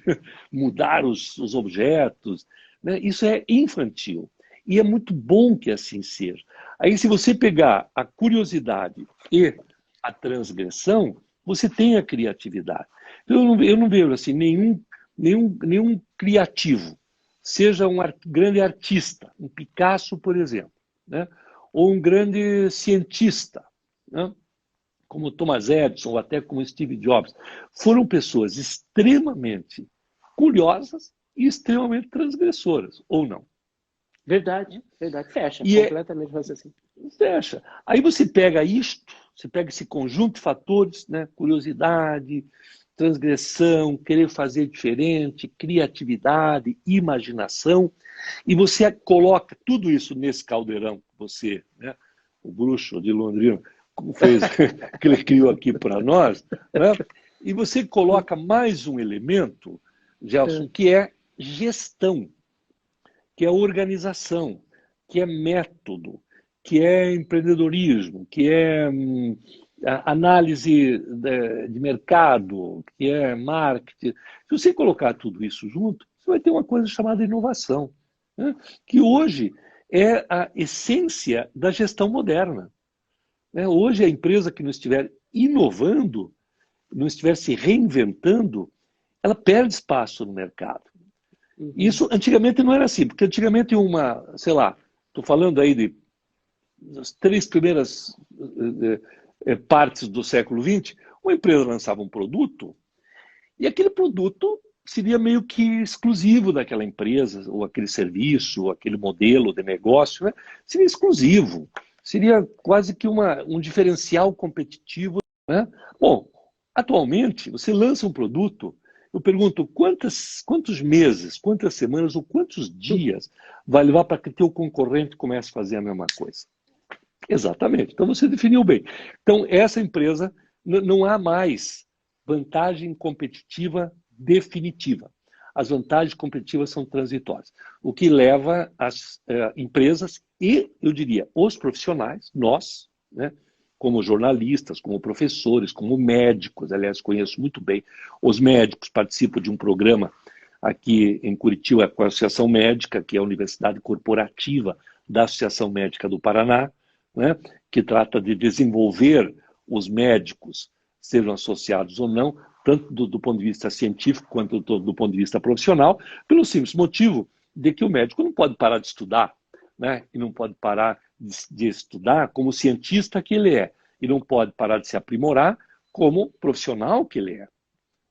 mudar os objetos, né? Isso é infantil. E é muito bom que assim seja. Aí, se você pegar a curiosidade e a transgressão, você tem a criatividade. Eu não vejo assim, nenhum criativo, seja um grande artista, um Picasso, por exemplo, né? Ou um grande cientista, né? Como Thomas Edison, ou até como Steve Jobs, foram pessoas extremamente curiosas e extremamente transgressoras, ou não? Verdade, verdade. Fecha, E completamente assim. fecha. Aí você pega isto, você pega esse conjunto de fatores, né? Curiosidade, transgressão, querer fazer diferente, criatividade, imaginação, e você coloca tudo isso nesse caldeirão que você, né, o bruxo de Londrina, fez, que ele criou aqui para nós, né, e você coloca mais um elemento, Gelson, que é gestão, que é organização, que é método, que é empreendedorismo, que é análise de mercado, que é marketing. Se você colocar tudo isso junto, você vai ter uma coisa chamada inovação, né? Que hoje é a essência da gestão moderna. Né? Hoje, a empresa que não estiver inovando, não estiver se reinventando, ela perde espaço no mercado. Isso antigamente não era assim, porque antigamente sei lá, estou falando aí de as 3 primeiras partes do século XX, uma empresa lançava um produto e aquele produto seria meio que exclusivo daquela empresa, ou aquele serviço, ou aquele modelo de negócio, né? Seria exclusivo, seria quase que um diferencial competitivo. Né? Bom, atualmente, você lança um produto, eu pergunto quantos meses, quantas semanas ou quantos dias vai levar para que teu concorrente comece a fazer a mesma coisa? Exatamente. Então você definiu bem. Então, essa empresa não há mais vantagem competitiva definitiva. As vantagens competitivas são transitórias. O que leva as empresas e, eu diria, os profissionais, nós, né, como jornalistas, como professores, como médicos, aliás, conheço muito bem os médicos, participo de um programa aqui em Curitiba com a Associação Médica, que é a Universidade Corporativa da Associação Médica do Paraná, né, que trata de desenvolver os médicos, sejam associados ou não, tanto do ponto de vista científico quanto do ponto de vista profissional, pelo simples motivo de que o médico não pode parar de estudar, né, e não pode parar de estudar como cientista que ele é, e não pode parar de se aprimorar como profissional que ele é.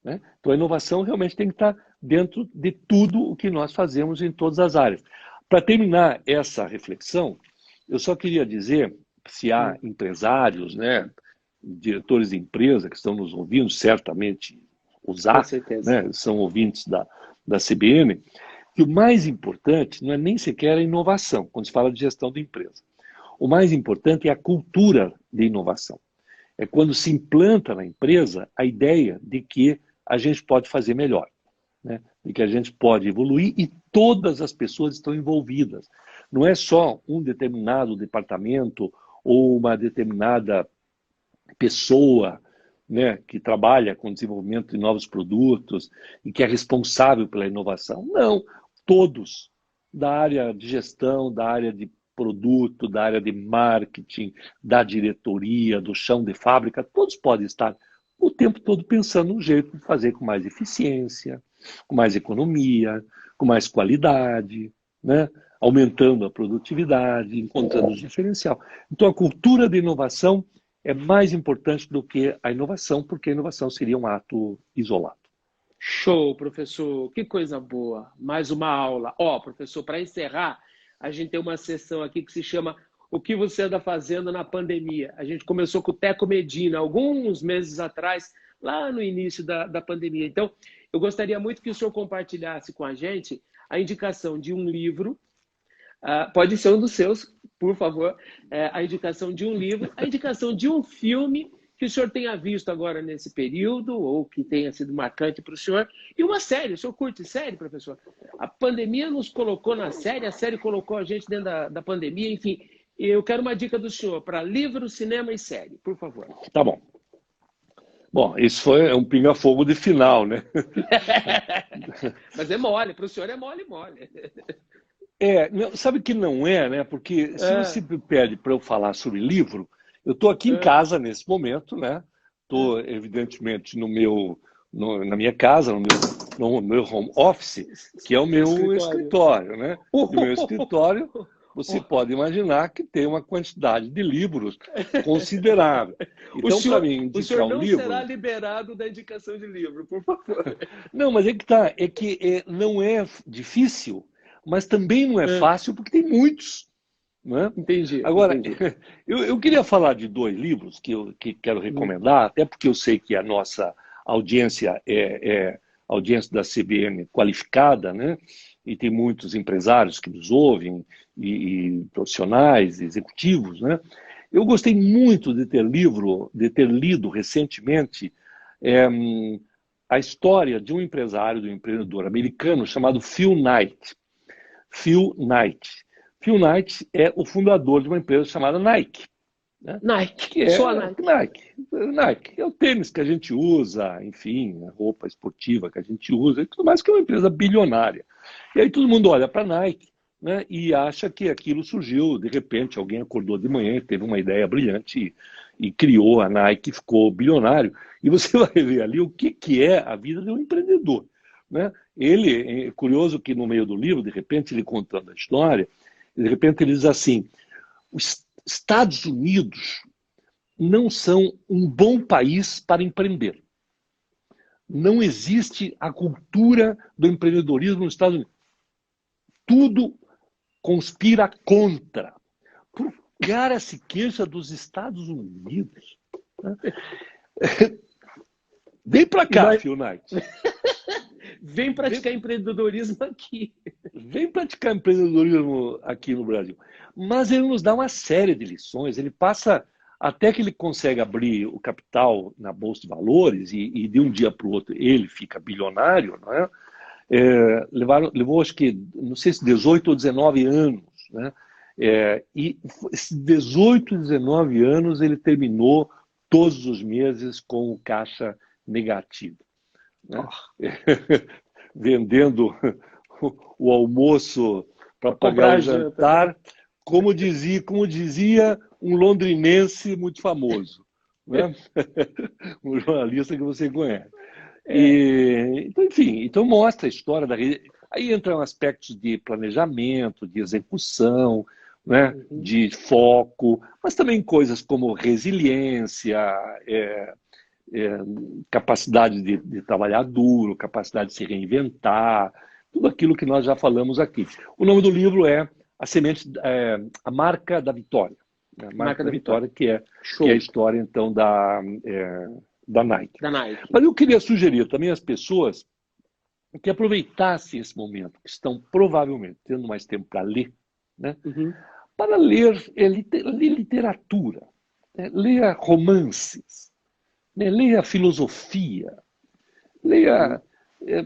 Né? Então a inovação realmente tem que estar dentro de tudo o que nós fazemos em todas as áreas. Para terminar essa reflexão, eu só queria dizer, se há empresários, né, diretores de empresa que estão nos ouvindo, certamente usar, né, são ouvintes da CBN, que o mais importante não é nem sequer a inovação, quando se fala de gestão de empresa. O mais importante é a cultura de inovação. É quando se implanta na empresa a ideia de que a gente pode fazer melhor, né? De que a gente pode evoluir e todas as pessoas estão envolvidas. Não é só um determinado departamento ou uma determinada pessoa, né, que trabalha com desenvolvimento de novos produtos e que é responsável pela inovação. Não, todos, da área de gestão, da área de produto, da área de marketing, da diretoria, do chão de fábrica, todos podem estar o tempo todo pensando um jeito de fazer com mais eficiência, com mais economia, com mais qualidade, né? Aumentando a produtividade, encontrando os diferencial. Então, a cultura de inovação é mais importante do que a inovação, porque a inovação seria um ato isolado. Show, professor. Que coisa boa. Mais uma aula. Ó, professor, para encerrar, a gente tem uma sessão aqui que se chama O que você anda fazendo na pandemia? A gente começou com o Teco Medina, alguns meses atrás, lá no início da pandemia. Então, eu gostaria muito que o senhor compartilhasse com a gente a indicação de um livro, pode ser um dos seus, por favor, a indicação de um livro, a indicação de um filme que o senhor tenha visto agora nesse período, ou que tenha sido marcante para o senhor, e uma série. O senhor curte série, professor? A pandemia nos colocou na série, a série colocou a gente dentro da pandemia, enfim. Eu quero uma dica do senhor para livro, cinema e série, por favor. Tá bom. Bom, isso foi um pinga-fogo de final, né? Mas é mole, para o senhor é mole, mole. Sabe que não é, né? Porque se você me pede para eu falar sobre livro, eu estou aqui em casa nesse momento, né? Estou, evidentemente, na minha casa, no meu home office, que é o meu escritório, né? No meu escritório, você pode imaginar que tem uma quantidade de livros considerável. Então, para mim, indicar o senhor não livro, será liberado da indicação de livro, por favor. Não, mas é que tá, não é difícil, mas também não é fácil porque tem muitos. Né? Entendi. Agora, entendi. Eu queria falar de 2 livros que quero recomendar, até porque eu sei que a nossa audiência é audiência da CBN qualificada, né? E tem muitos empresários que nos ouvem, e profissionais, executivos, né? Eu gostei muito de ter lido recentemente a história de um empresário, de um empreendedor americano chamado Phil Knight. Phil Knight. Phil Knight é o fundador de uma empresa chamada Nike. Né? Nike, que é só Nike. Nike é o tênis que a gente usa, enfim, a roupa esportiva que a gente usa, e tudo mais, que é uma empresa bilionária. E aí todo mundo olha para a Nike, né, e acha que aquilo surgiu, de repente alguém acordou de manhã e teve uma ideia brilhante e criou a Nike, ficou bilionário. E você vai ver ali o que é a vida de um empreendedor. Né? É curioso que no meio do livro, de repente, ele contando a história, de repente ele diz assim: os Estados Unidos não são um bom país para empreender. Não existe a cultura do empreendedorismo nos Estados Unidos. Tudo conspira contra. O cara se queixa dos Estados Unidos. Né? Vem para cá, Phil Knight. Vem praticar empreendedorismo aqui. Vem praticar empreendedorismo aqui no Brasil. Mas ele nos dá uma série de lições. Ele passa, até que ele consegue abrir o capital na Bolsa de Valores e de um dia para o outro ele fica bilionário, não é? Levou, acho que, não sei se 18 ou 19 anos. Né? E esses 18, 19 anos ele terminou todos os meses com o caixa negativo. Né? Vendendo o almoço para pagar o jantar, como dizia um londrinense muito famoso, né? Um jornalista que você conhece. Então, enfim, então mostra a história da rede. Aí entram aspectos de planejamento, de execução, né? De foco, mas também coisas como resiliência, capacidade de trabalhar duro, capacidade de se reinventar, tudo aquilo que nós já falamos aqui. O nome do livro é A Marca da Vitória. Né? A Marca da Vitória, que é a história, então, da Nike. Mas eu queria sugerir também às pessoas que aproveitassem esse momento, que estão provavelmente tendo mais tempo para ler, né? Para ler literatura. Leia romances, né? Leia filosofia, leia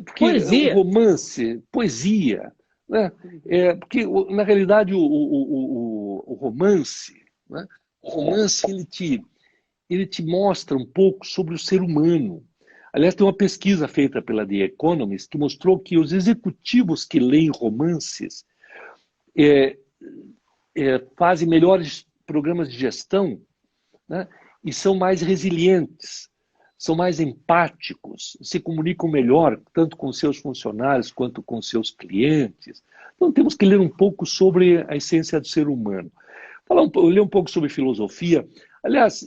porque o Poesia. romance, poesia, né? Porque na realidade o romance, né? O romance ele te mostra um pouco sobre o ser humano. Aliás, tem uma pesquisa feita pela The Economist que mostrou que os executivos que leem romances é, fazem melhores programas de gestão, né? E são mais resilientes, são mais empáticos, se comunicam melhor, tanto com seus funcionários quanto com seus clientes. Então, temos que ler um pouco sobre a essência do ser humano. Ler um pouco sobre filosofia. Aliás,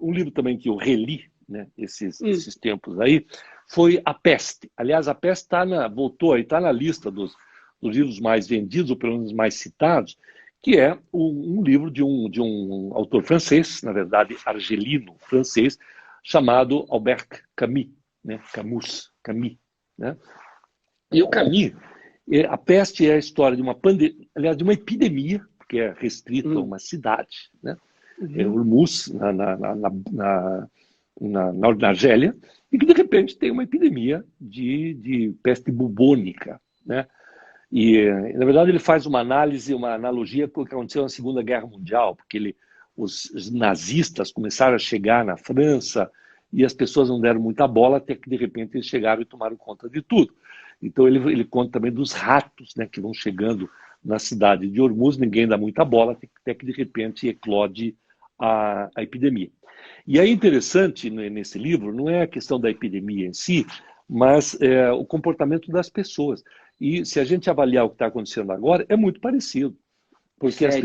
um livro também que eu reli, né, esses tempos aí, foi A Peste. Aliás, A Peste voltou aí, está na lista dos livros mais vendidos, ou pelo menos mais citados, que é um livro de um autor francês, na verdade, argelino francês, chamado Albert Camus, né? Camus, né? E o Camus, A Peste é a história de uma pandemia, aliás, de uma epidemia, que é restrita a uma cidade, né? Ormuz, na Argélia, e que de repente tem uma epidemia de peste bubônica, né? E, na verdade, ele faz uma análise, uma analogia com o que aconteceu na Segunda Guerra Mundial, porque os nazistas começaram a chegar na França e as pessoas não deram muita bola, até que, de repente, eles chegaram e tomaram conta de tudo. Então, ele conta também dos ratos, né, que vão chegando na cidade de Ormuz, ninguém dá muita bola, até que, de repente, eclode a epidemia. E é interessante, nesse livro, não é a questão da epidemia em si, mas o comportamento das pessoas. E se a gente avaliar o que está acontecendo agora, é muito parecido. Porque Sério? as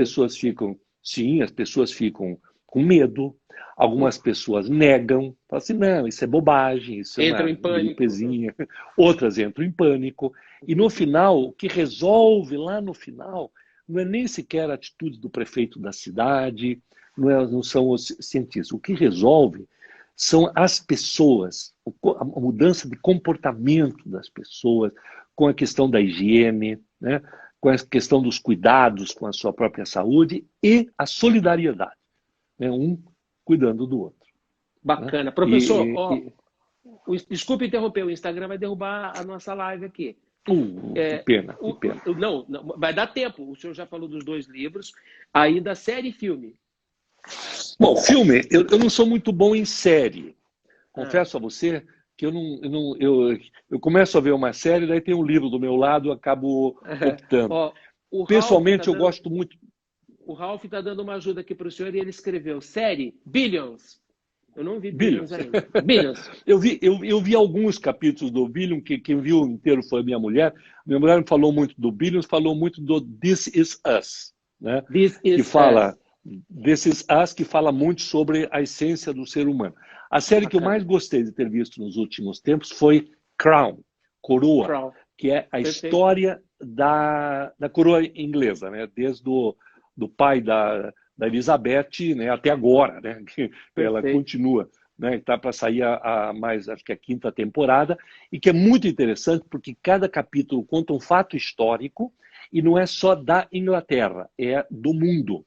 pessoas ficam com medo, algumas pessoas negam, falam assim, não, isso é bobagem, isso é Entram uma em pânico. gripezinha. Outras entram em pânico. E no final, o que resolve lá no final, não é nem sequer a atitude do prefeito da cidade, não são os cientistas. O que resolve são as pessoas, a mudança de comportamento das pessoas, com a questão da higiene, né? Com a questão dos cuidados com a sua própria saúde e a solidariedade, né? Um cuidando do outro. Bacana. Né? Professor, desculpe interromper, o Instagram vai derrubar a nossa live aqui. Que pena, que pena. Não, vai dar tempo. O senhor já falou dos 2 livros. Ainda série e filme. Bom, filme, eu não sou muito bom em série. Confesso a você que eu começo a ver uma série, daí tem um livro do meu lado, eu acabo optando. Pessoalmente, eu gosto muito. O Ralph está dando uma ajuda aqui para o senhor e ele escreveu série Billions. Eu não vi Billions ainda. Billions. Eu vi alguns capítulos do Billions, que quem viu inteiro foi a minha mulher. Minha mulher não falou muito do Billions, falou muito do This Is Us, né? This Is Us, que fala muito sobre a essência do ser humano. A série que eu mais gostei de ter visto nos últimos tempos foi Crown, Coroa, que é a história da coroa inglesa, né? Desde do pai da Elizabeth, né, até agora, né? Que ela continua, né? Está para sair acho que a 5ª temporada, e que é muito interessante porque cada capítulo conta um fato histórico e não é só da Inglaterra, é do mundo.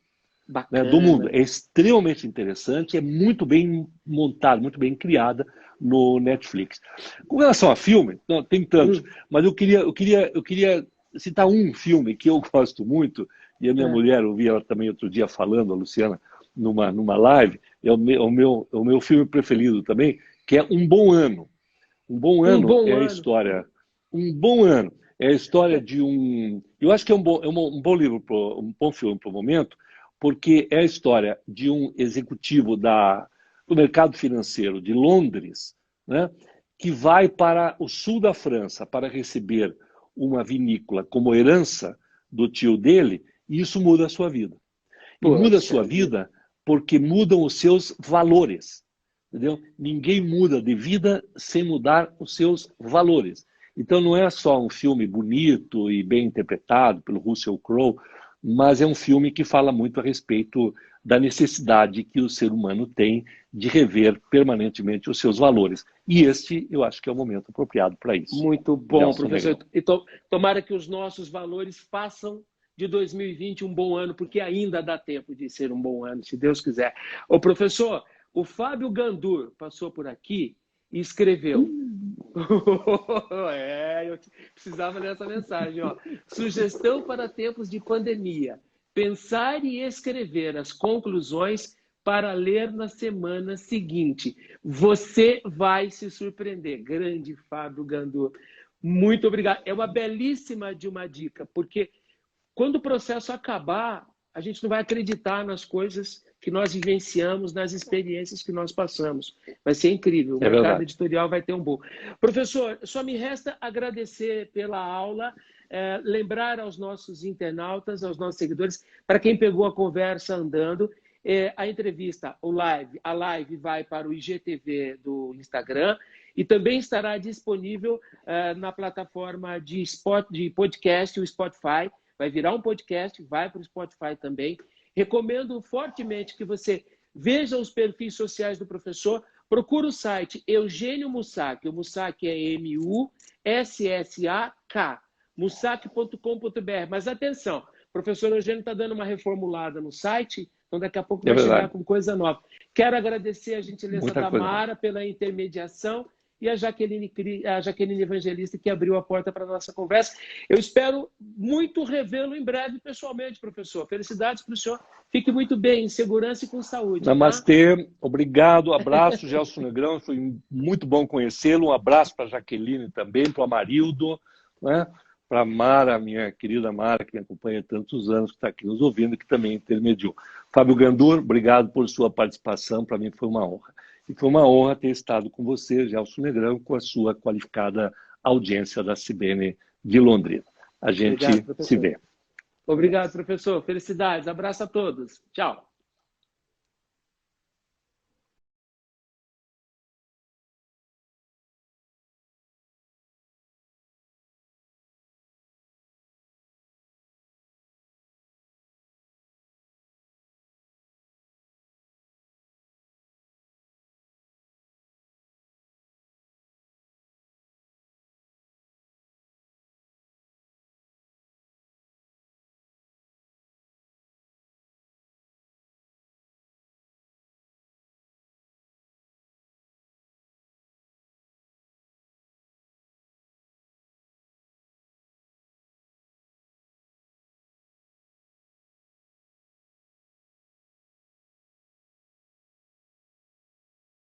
Né, do mundo. É extremamente interessante, é muito bem montado, muito bem criada no Netflix. Com relação a filme, não, tem tantos, mas eu queria citar um filme que eu gosto muito, e a minha mulher, eu vi ela também outro dia falando, a Luciana, numa live, é o meu filme preferido também, que é Um Bom Ano. Um Bom Ano é a história. Um Bom Ano é a história de um. Eu acho que é um bom livro, um bom filme para o momento, porque é a história de um executivo do mercado financeiro de Londres, né, que vai para o sul da França para receber uma vinícola como herança do tio dele, e isso muda a sua vida. E muda a sua vida porque mudam os seus valores. Entendeu? Ninguém muda de vida sem mudar os seus valores. Então não é só um filme bonito e bem interpretado pelo Russell Crowe, mas é um filme que fala muito a respeito da necessidade que o ser humano tem de rever permanentemente os seus valores. E este, eu acho que é o momento apropriado para isso. Muito bom, professor. E tomara que os nossos valores façam de 2020 um bom ano, porque ainda dá tempo de ser um bom ano, se Deus quiser. Ô, professor, o Fábio Gandur passou por aqui e escreveu. Eu precisava dessa mensagem. Ó. Sugestão para tempos de pandemia. Pensar e escrever as conclusões para ler na semana seguinte. Você vai se surpreender. Grande Fábio Gandur. Muito obrigado. É uma belíssima de uma dica, porque quando o processo acabar, a gente não vai acreditar nas coisas que nós vivenciamos, nas experiências que nós passamos. Vai ser incrível. O mercado editorial vai ter um boom. Professor, só me resta agradecer pela aula, lembrar aos nossos internautas, aos nossos seguidores, para quem pegou a conversa andando, a entrevista, a live vai para o IGTV do Instagram e também estará disponível na plataforma de podcast, o Spotify. Vai virar um podcast, vai para o Spotify também. Recomendo fortemente que você veja os perfis sociais do professor, procure o site Eugênio Mussac, o Mussac é M-U-S-S-A-K, mussac.com.br. Mas atenção, o professor Eugênio está dando uma reformulada no site, então daqui a pouco vai chegar com coisa nova. Quero agradecer a gentileza da Mara pela intermediação e a Jaqueline Evangelista, que abriu a porta para a nossa conversa. Eu espero muito revê-lo em breve pessoalmente, professor. Felicidades para o senhor. Fique muito bem, em segurança e com saúde. Namastê, tá? Obrigado, abraço, Gelson Negrão, foi muito bom conhecê-lo. Um abraço para a Jaqueline também, para o Amarildo, né? Para a Mara, minha querida Mara, que me acompanha há tantos anos, que está aqui nos ouvindo, que também intermediou. Fábio Gandur, obrigado por sua participação, para mim foi uma honra. E foi uma honra ter estado com você, Gelson Negrão, com a sua qualificada audiência da CBN de Londrina. A gente se vê. Obrigado, professor. Felicidades. Abraço a todos. Tchau.